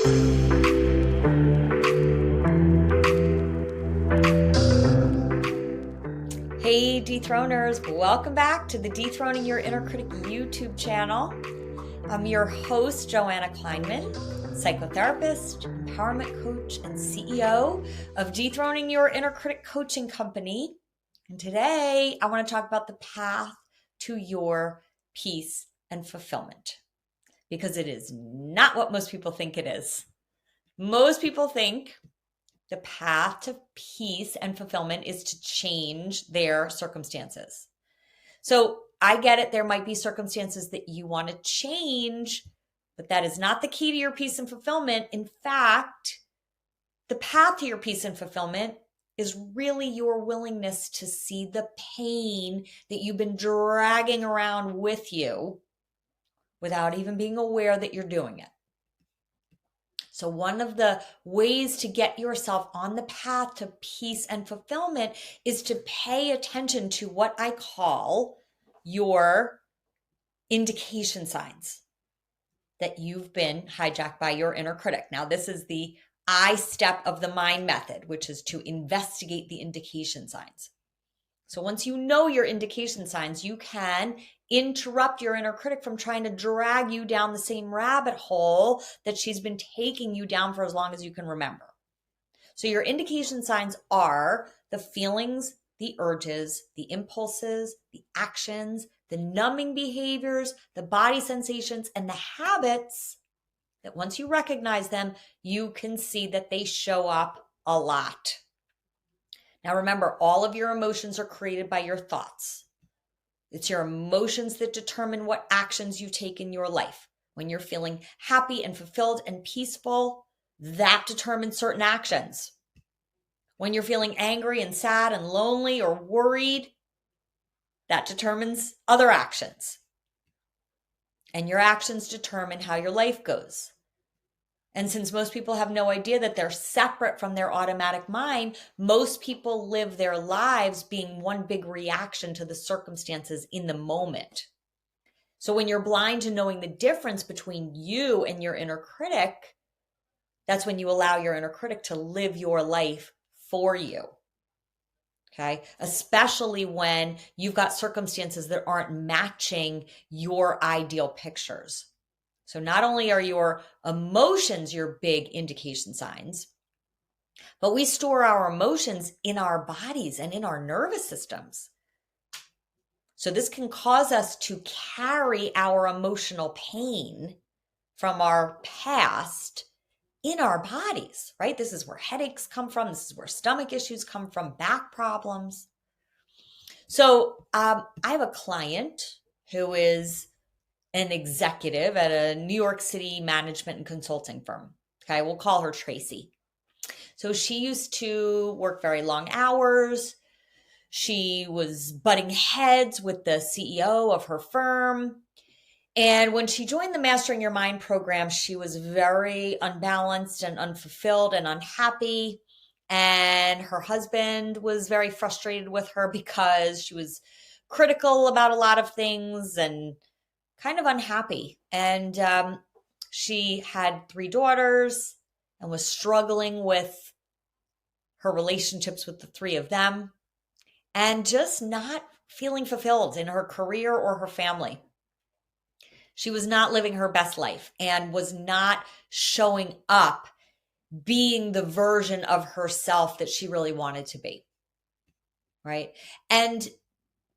Hey Dethroners, welcome back to the Dethroning Your Inner Critic YouTube channel. I'm your host, Joanna Kleinman, psychotherapist, empowerment coach, and CEO of Dethroning Your Inner Critic Coaching Company. And today I want to talk about the path to your peace and fulfillment, because it is not what most people think it is. Most people think the path to peace and fulfillment is to change their circumstances. So I get it. There might be circumstances that you want to change, but that is not the key to your peace and fulfillment. In fact, the path to your peace and fulfillment is really your willingness to see the pain that you've been dragging around with you without even being aware that you're doing it. So one of the ways to get yourself on the path to peace and fulfillment is to pay attention to what I call your indication signs that you've been hijacked by your inner critic. Now, this is the I step of the mind method, which is to investigate the indication signs. So once you know your indication signs, you can interrupt your inner critic from trying to drag you down the same rabbit hole that she's been taking you down for as long as you can remember. So your indication signs are the feelings, the urges, the impulses, the actions, the numbing behaviors, the body sensations, and the habits that once you recognize them, you can see that they show up a lot. Now remember, all of your emotions are created by your thoughts. It's your emotions that determine what actions you take in your life. When you're feeling happy and fulfilled and peaceful, that determines certain actions. When you're feeling angry and sad and lonely or worried, that determines other actions. And your actions determine how your life goes. And since most people have no idea that they're separate from their automatic mind, most people live their lives being one big reaction to the circumstances in the moment. So when you're blind to knowing the difference between you and your inner critic, that's when you allow your inner critic to live your life for you. Okay? Especially when you've got circumstances that aren't matching your ideal pictures. So not only are your emotions your big indication signs, but we store our emotions in our bodies and in our nervous systems. So this can cause us to carry our emotional pain from our past in our bodies, right? This is where headaches come from. This is where stomach issues come from, back problems. So I have a client who is an executive at a New York City management and consulting firm. Okay, we'll call her Tracy. So she used to work very long hours. She was butting heads with the CEO of her firm. And when she joined the Mastering Your Mind program, she was very unbalanced and unfulfilled and unhappy. And her husband was very frustrated with her because she was critical about a lot of things and kind of unhappy. And she had 3 daughters and was struggling with her relationships with the 3 of them and just not feeling fulfilled in her career or her family. She was not living her best life and was not showing up being the version of herself that she really wanted to be, right? And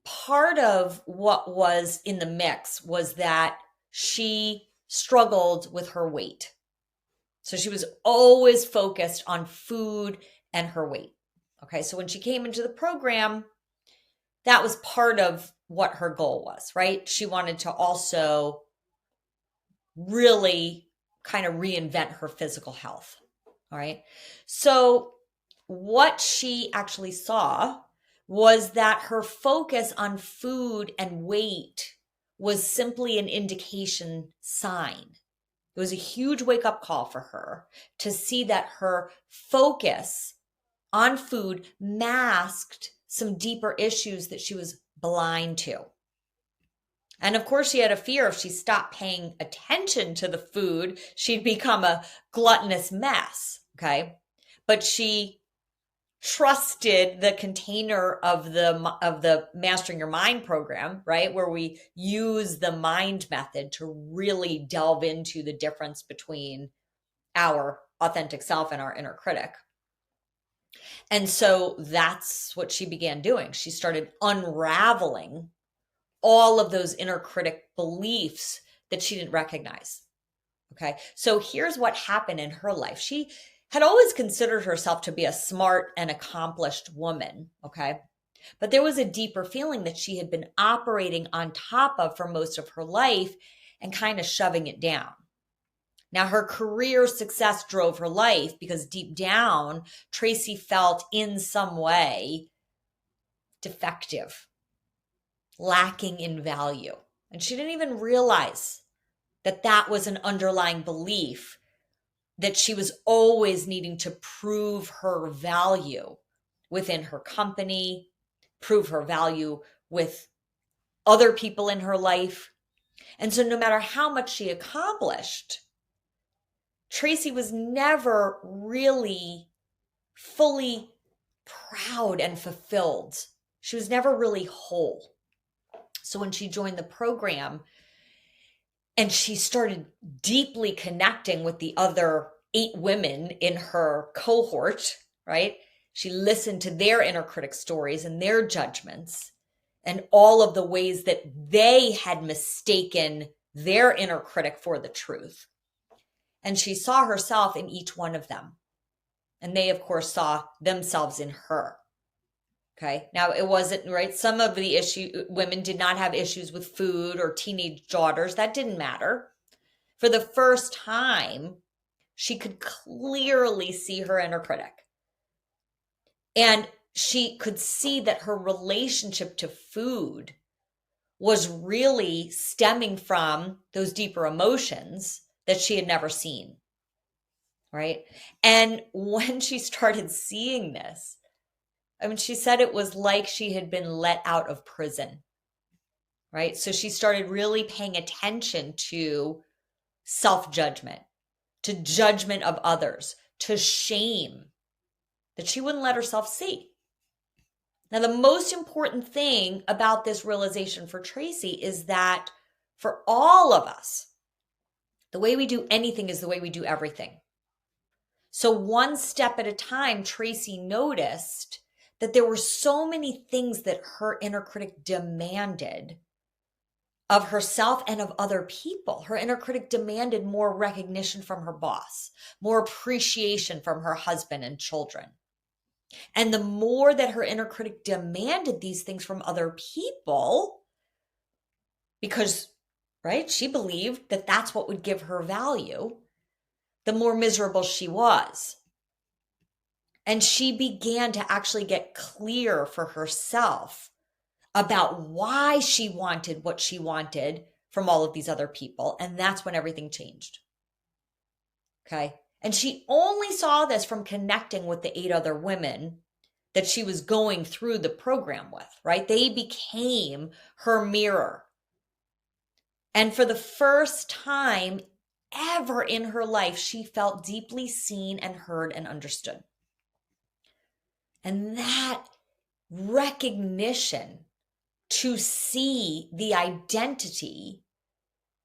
part of what was in the mix was that she struggled with her weight. So she was always focused on food and her weight. Okay, so when she came into the program, that was part of what her goal was, right? She wanted to also really kind of reinvent her physical health. All right. So what she actually saw was that her focus on food and weight was simply an indication sign. It was a huge wake-up call for her to see that her focus on food masked some deeper issues that she was blind to. And of course, she had a fear if she stopped paying attention to the food, she'd become a gluttonous mess. Okay. But she trusted the container of the Mastering Your Mind program, right? Where we use the mind method to really delve into the difference between our authentic self and our inner critic. And so that's what she began doing. She started unraveling all of those inner critic beliefs that she didn't recognize. Okay. So here's what happened in her life. She had always considered herself to be a smart and accomplished woman. Okay. But there was a deeper feeling that she had been operating on top of for most of her life and kind of shoving it down. Now, her career success drove her life because deep down, Tracy felt in some way defective, lacking in value. And she didn't even realize that that was an underlying belief, that she was always needing to prove her value within her company, prove her value with other people in her life. And so no matter how much she accomplished, Tracy was never really fully proud and fulfilled. She was never really whole. So when she joined the program and she started deeply connecting with the other 8 women in her cohort, right? She listened to their inner critic stories and their judgments and all of the ways that they had mistaken their inner critic for the truth. And she saw herself in each one of them. And they, of course, saw themselves in her. Okay. Now, it wasn't, right? Some of the women did not have issues with food or teenage daughters. That didn't matter. For the first time, she could clearly see her inner critic. And she could see that her relationship to food was really stemming from those deeper emotions that she had never seen, right? And when she started seeing this, I mean, she said it was like she had been let out of prison, right? So she started really paying attention to self-judgment, to judgment of others, to shame that she wouldn't let herself see. Now, the most important thing about this realization for Tracy is that for all of us, the way we do anything is the way we do everything. So one step at a time, Tracy noticed that there were so many things that her inner critic demanded of herself and of other people. Her inner critic demanded more recognition from her boss, more appreciation from her husband and children. And the more that her inner critic demanded these things from other people, because, right, she believed that that's what would give her value, the more miserable she was. And she began to actually get clear for herself about why she wanted what she wanted from all of these other people. And that's when everything changed. Okay. And she only saw this from connecting with the 8 other women that she was going through the program with, right? They became her mirror. And for the first time ever in her life, she felt deeply seen and heard and understood. And that recognition to see the identity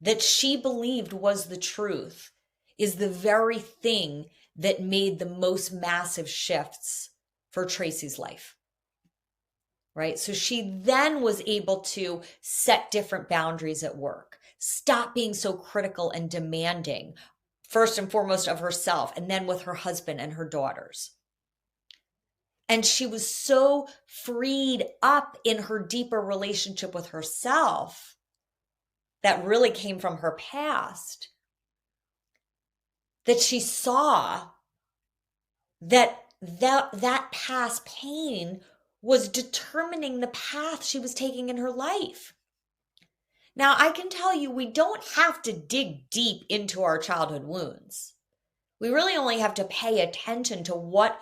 that she believed was the truth is the very thing that made the most massive shifts for Tracy's life, right? So she then was able to set different boundaries at work, stop being so critical and demanding, first and foremost of herself, and then with her husband and her daughters. And she was so freed up in her deeper relationship with herself that really came from her past, that she saw that past pain was determining the path she was taking in her life. Now, I can tell you, we don't have to dig deep into our childhood wounds. We really only have to pay attention to what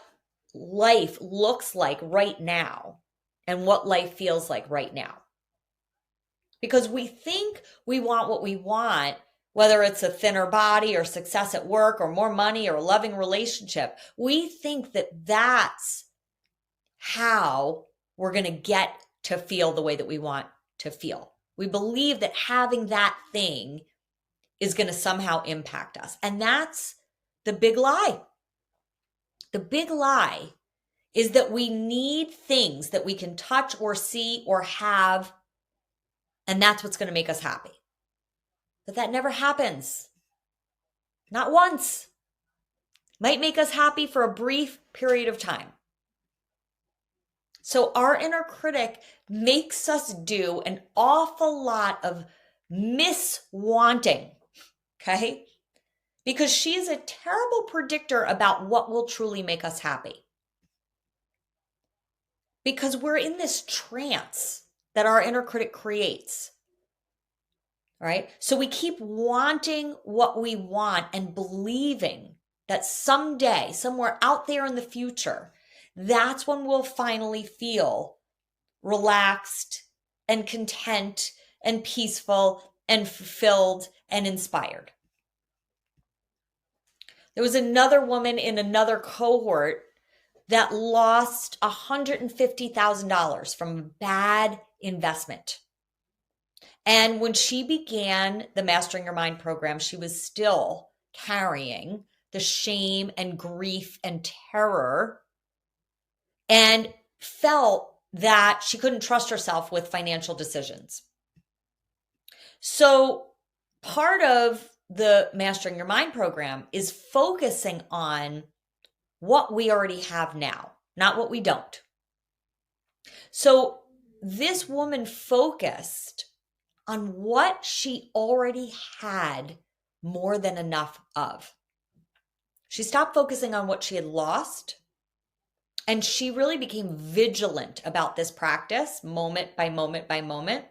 life looks like right now and what life feels like right now. because we think we want what we want, whether it's a thinner body or success at work or more money or a loving relationship. We think that that's how we're going to get to feel the way that we want to feel. We believe that having that thing is going to somehow impact us. And that's the big lie. The big lie is that we need things that we can touch or see or have, and that's what's going to make us happy. But that never happens. Not once. Might make us happy for a brief period of time. So our inner critic makes us do an awful lot of miswanting, okay? Because she is a terrible predictor about what will truly make us happy. Because we're in this trance that our inner critic creates, right? So we keep wanting what we want and believing that someday, somewhere out there in the future, that's when we'll finally feel relaxed and content and peaceful and fulfilled and inspired. There was another woman in another cohort that lost $150,000 from a bad investment. And when she began the Mastering Your Mind program, she was still carrying the shame and grief and terror, and felt that she couldn't trust herself with financial decisions. So part of the Mastering Your Mind program is focusing on what we already have now, not what we don't. So this woman focused on what she already had more than enough of. She stopped focusing on what she had lost, and she really became vigilant about this practice, moment by moment by moment.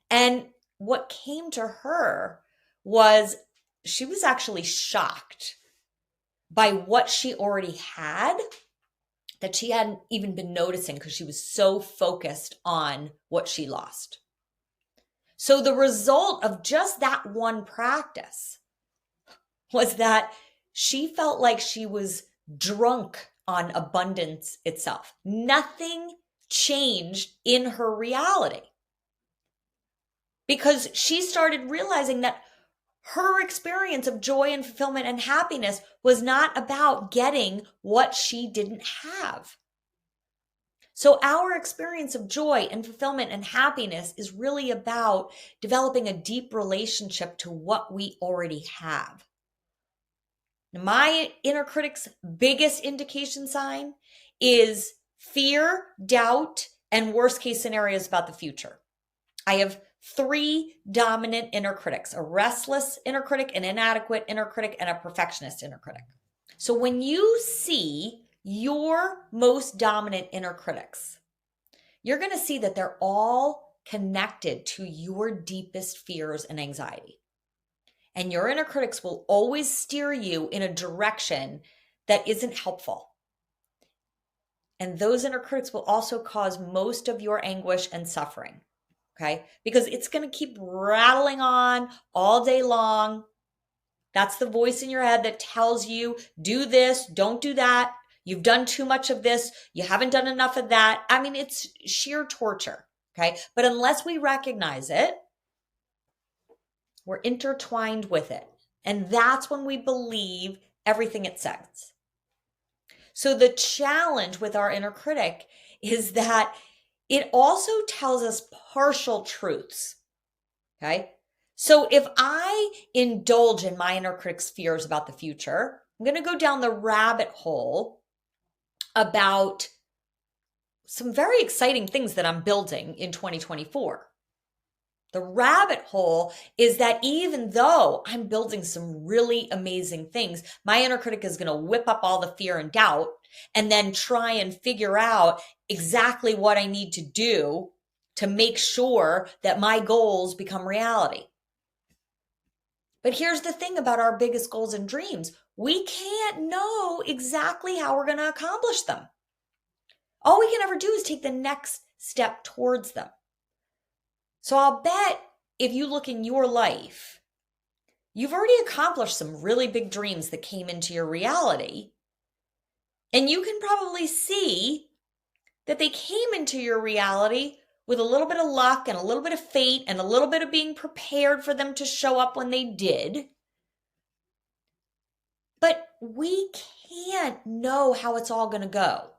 And what came to her was she was actually shocked by what she already had that she hadn't even been noticing because she was so focused on what she lost. So the result of just that one practice was that she felt like she was drunk on abundance itself. Nothing changed in her reality because she started realizing that her experience of joy and fulfillment and happiness was not about getting what she didn't have. So our experience of joy and fulfillment and happiness is really about developing a deep relationship to what we already have. My inner critic's biggest indication sign is fear, doubt, and worst case scenarios about the future. I have 3 dominant inner critics: a restless inner critic, an inadequate inner critic, and a perfectionist inner critic. So when you see your most dominant inner critics, you're going to see that they're all connected to your deepest fears and anxiety. And your inner critics will always steer you in a direction that isn't helpful. And those inner critics will also cause most of your anguish and suffering, okay? Because it's going to keep rattling on all day long. That's the voice in your head that tells you, do this, don't do that. You've done too much of this. You haven't done enough of that. I mean, it's sheer torture, okay? But unless we recognize it, we're intertwined with it. And that's when we believe everything it says. So the challenge with our inner critic is that it also tells us partial truths, okay? So if I indulge in my inner critic's fears about the future, I'm going to go down the rabbit hole about some very exciting things that I'm building in 2024. The rabbit hole is that even though I'm building some really amazing things, my inner critic is going to whip up all the fear and doubt and then try and figure out exactly what I need to do to make sure that my goals become reality. But here's the thing about our biggest goals and dreams. We can't know exactly how we're going to accomplish them. All we can ever do is take the next step towards them. So I'll bet if you look in your life, you've already accomplished some really big dreams that came into your reality. And you can probably see that they came into your reality with a little bit of luck and a little bit of fate and a little bit of being prepared for them to show up when they did. But we can't know how it's all going to go.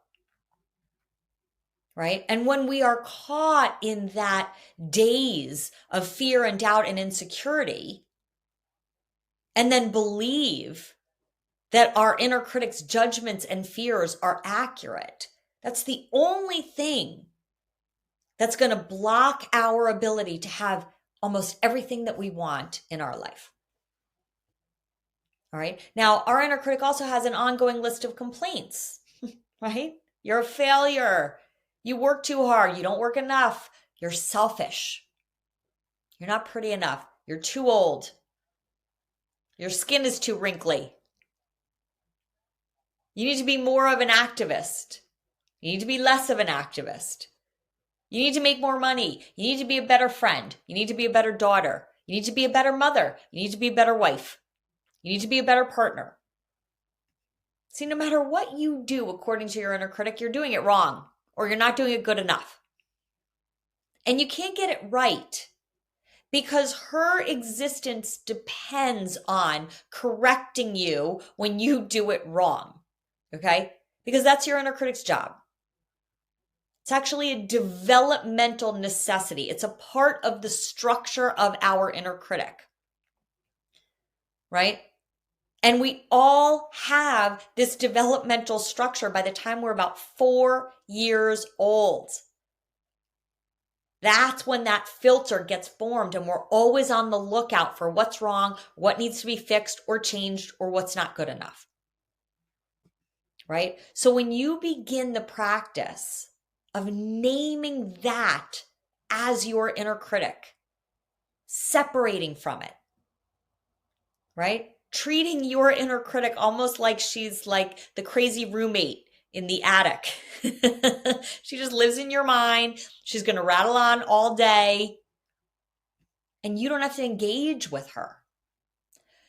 Right? And when we are caught in that daze of fear and doubt and insecurity, and then believe that our inner critic's judgments and fears are accurate, that's the only thing that's going to block our ability to have almost everything that we want in our life. All right. Now, our inner critic also has an ongoing list of complaints, right? You're a failure. You work too hard. You don't work enough. You're selfish. You're not pretty enough. You're too old. Your skin is too wrinkly. You need to be more of an activist. You need to be less of an activist. You need to make more money. You need to be a better friend. You need to be a better daughter. You need to be a better mother. You need to be a better wife. You need to be a better partner. See, no matter what you do according to your inner critic, you're doing it wrong or you're not doing it good enough. And you can't get it right because her existence depends on correcting you when you do it wrong. Okay? Because that's your inner critic's job. It's actually a developmental necessity. It's a part of the structure of our inner critic. Right? And we all have this developmental structure by the time we're about 4 years old. That's when that filter gets formed and we're always on the lookout for what's wrong, what needs to be fixed or changed, or what's not good enough. Right? So when you begin the practice of naming that as your inner critic, separating from it, right? Treating your inner critic almost like she's like the crazy roommate in the attic. She just lives in your mind. She's going to rattle on all day. And you don't have to engage with her.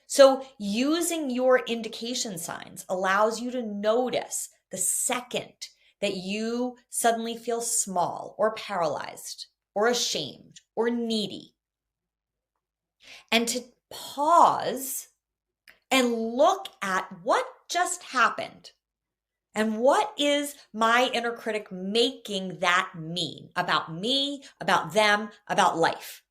So using your indication signs allows you to notice the second that you suddenly feel small or paralyzed or ashamed or needy. And to pause and look at what just happened and what is my inner critic making that mean about me, about them, about life.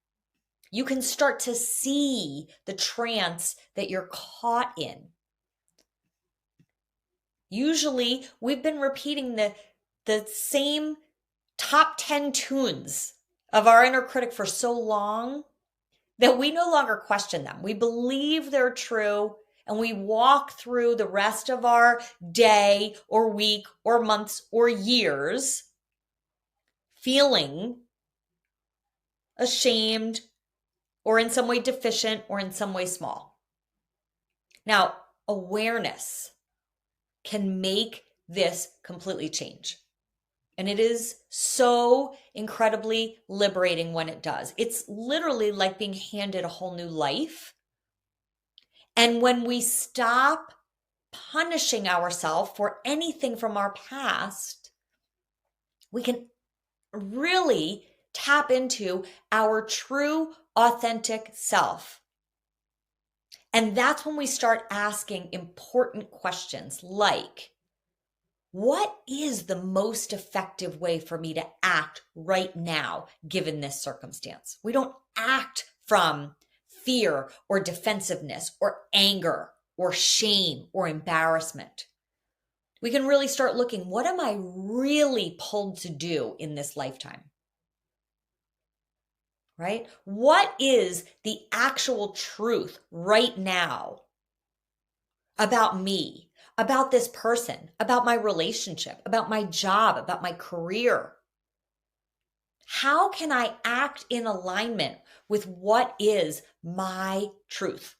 You can start to see the trance that you're caught in. Usually, we've been repeating the same top 10 tunes of our inner critic for so long that we no longer question them. We believe they're true. And we walk through the rest of our day or week or months or years feeling ashamed or in some way deficient or in some way small. Now, awareness can make this completely change. And it is so incredibly liberating when it does. It's literally like being handed a whole new life. And when we stop punishing ourselves for anything from our past, we can really tap into our true, authentic self. And that's when we start asking important questions like, what is the most effective way for me to act right now, given this circumstance? We don't act from fear or defensiveness or anger or shame or embarrassment. We can really start looking, what am I really pulled to do in this lifetime? Right? What is the actual truth right now about me, about this person, about my relationship, about my job, about my career? How can I act in alignment with what is my truth?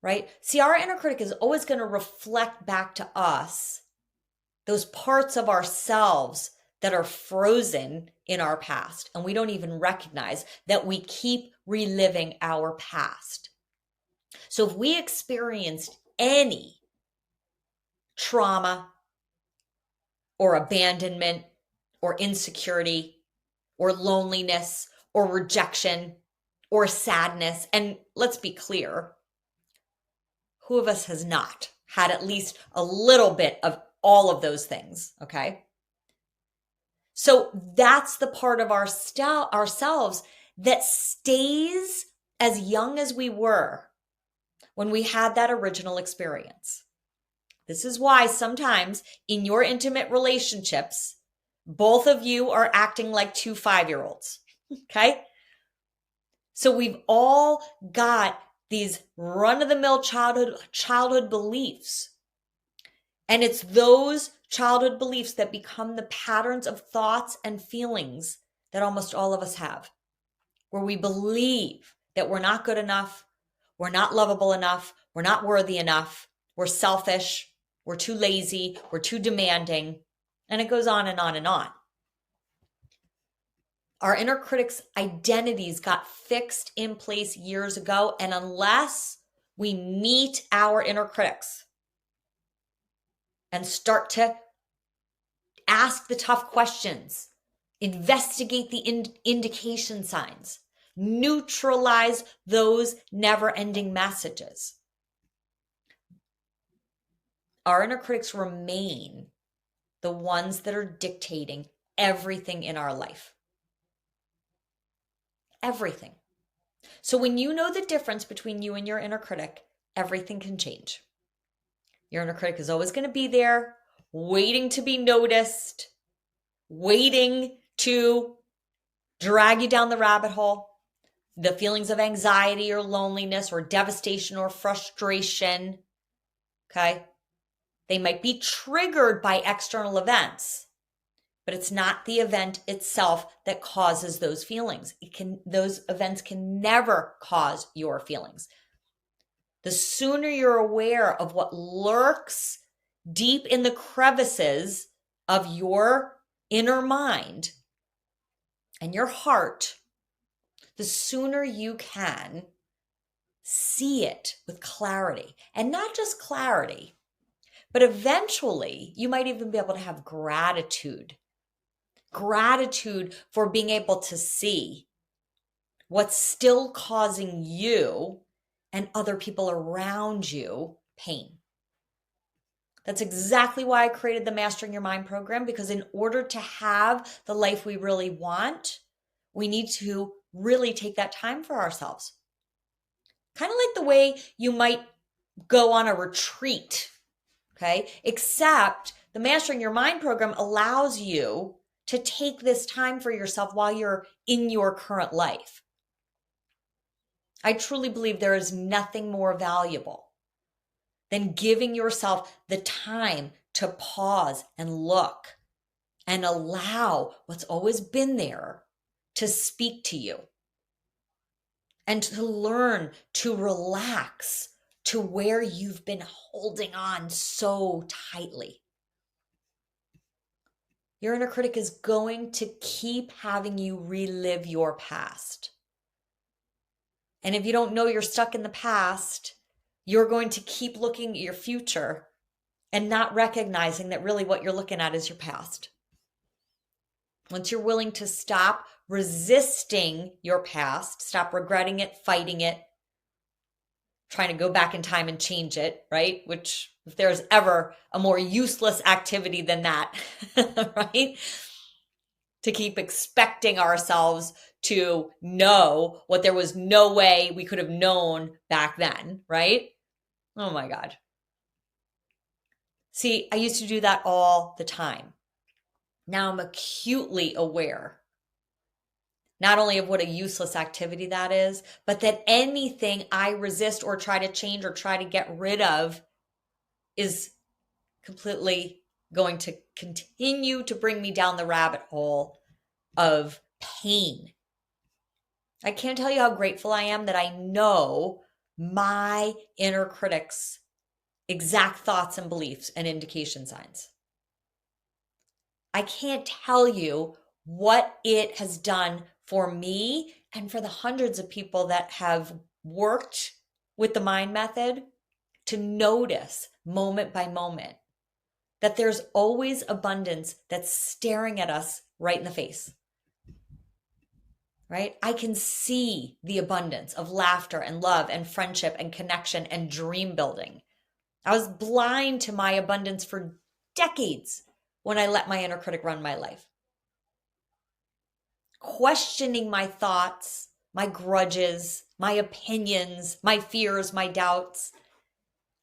Right? See, our inner critic is always going to reflect back to us those parts of ourselves that are frozen in our past, and we don't even recognize that we keep reliving our past. So if we experienced any trauma or abandonment or insecurity or loneliness or rejection or sadness, and let's be clear, who of us has not had at least a little bit of all of those things, okay? So that's the part of ourselves that stays as young as we were when we had that original experience. This is why sometimes in your intimate relationships, both of you are acting like two 5-year-olds, okay? So we've all got these run-of-the-mill childhood beliefs. And it's those childhood beliefs that become the patterns of thoughts and feelings that almost all of us have, where we believe that we're not good enough, we're not lovable enough, we're not worthy enough, we're selfish, we're too lazy, we're too demanding, and it goes on and on and on. Our inner critic's identities got fixed in place years ago, and unless we meet our inner critics and start to ask the tough questions, investigate the indication signs, neutralize those never-ending messages, our inner critics remain the ones that are dictating everything in our life. Everything. So when you know the difference between you and your inner critic, everything can change. Your inner critic is always going to be there, waiting to be noticed, waiting to drag you down the rabbit hole. The feelings of anxiety or loneliness or devastation or frustration, okay? They might be triggered by external events, but it's not the event itself that causes those feelings. Those events can never cause your feelings. The sooner you're aware of what lurks deep in the crevices of your inner mind and your heart, the sooner you can see it with clarity. And not just clarity, but eventually you might even be able to have gratitude. Gratitude for being able to see what's still causing you and other people around you pain. That's exactly why I created the Mastering Your Mind program, because in order to have the life we really want, we need to really take that time for ourselves. Kind of like the way you might go on a retreat, okay? Except the Mastering Your Mind program allows you to take this time for yourself while you're in your current life. I truly believe there is nothing more valuable than giving yourself the time to pause and look and allow what's always been there to speak to you and to learn to relax to where you've been holding on so tightly. Your inner critic is going to keep having you relive your past. And if you don't know you're stuck in the past, you're going to keep looking at your future and not recognizing that really what you're looking at is your past. Once you're willing to stop resisting your past, stop regretting it, fighting it, trying to go back in time and change it, right? Which, if there's ever a more useless activity than that, right? To keep expecting ourselves to know what there was no way we could have known back then, right? Oh my God. See, I used to do that all the time. Now I'm acutely aware, not only of what a useless activity that is, but that anything I resist or try to change or try to get rid of is completely going to continue to bring me down the rabbit hole of pain. I can't tell you how grateful I am that I know my inner critic's exact thoughts and beliefs and indication signs. I can't tell you what it has done for me and for the hundreds of people that have worked with the mind method to notice moment by moment that there's always abundance that's staring at us right in the face. Right? I can see the abundance of laughter and love and friendship and connection and dream building. I was blind to my abundance for decades when I let my inner critic run my life. Questioning my thoughts, my grudges, my opinions, my fears, my doubts.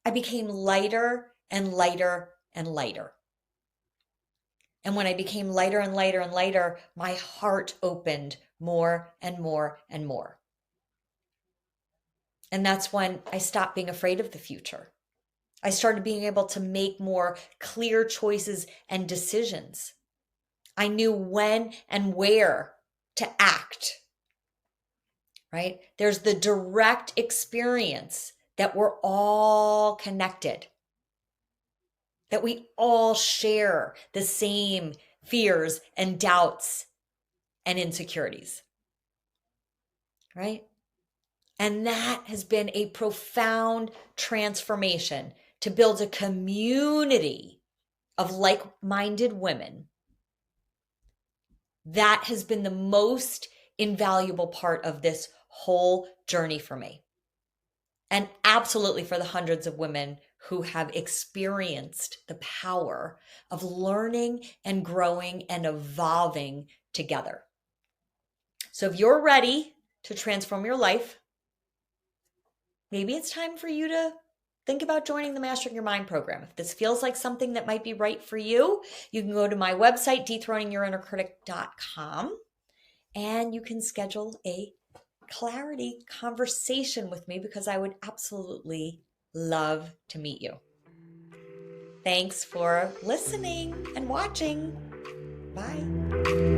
I became lighter and lighter and lighter. And when I became lighter and lighter and lighter, my heart opened more and more and more. And that's when I stopped being afraid of the future. I started being able to make more clear choices and decisions. I knew when and where to act, right? There's the direct experience that we're all connected, that we all share the same fears and doubts and insecurities, right? And that has been a profound transformation to build a community of like-minded women. That has been the most invaluable part of this whole journey for me. And absolutely for the hundreds of women who have experienced the power of learning and growing and evolving together. So if you're ready to transform your life, maybe it's time for you to think about joining the Mastering Your Mind program. If this feels like something that might be right for you, you can go to my website, dethroningyourinnercritic.com, and you can schedule a clarity conversation with me because I would absolutely love to meet you. Thanks for listening and watching. Bye.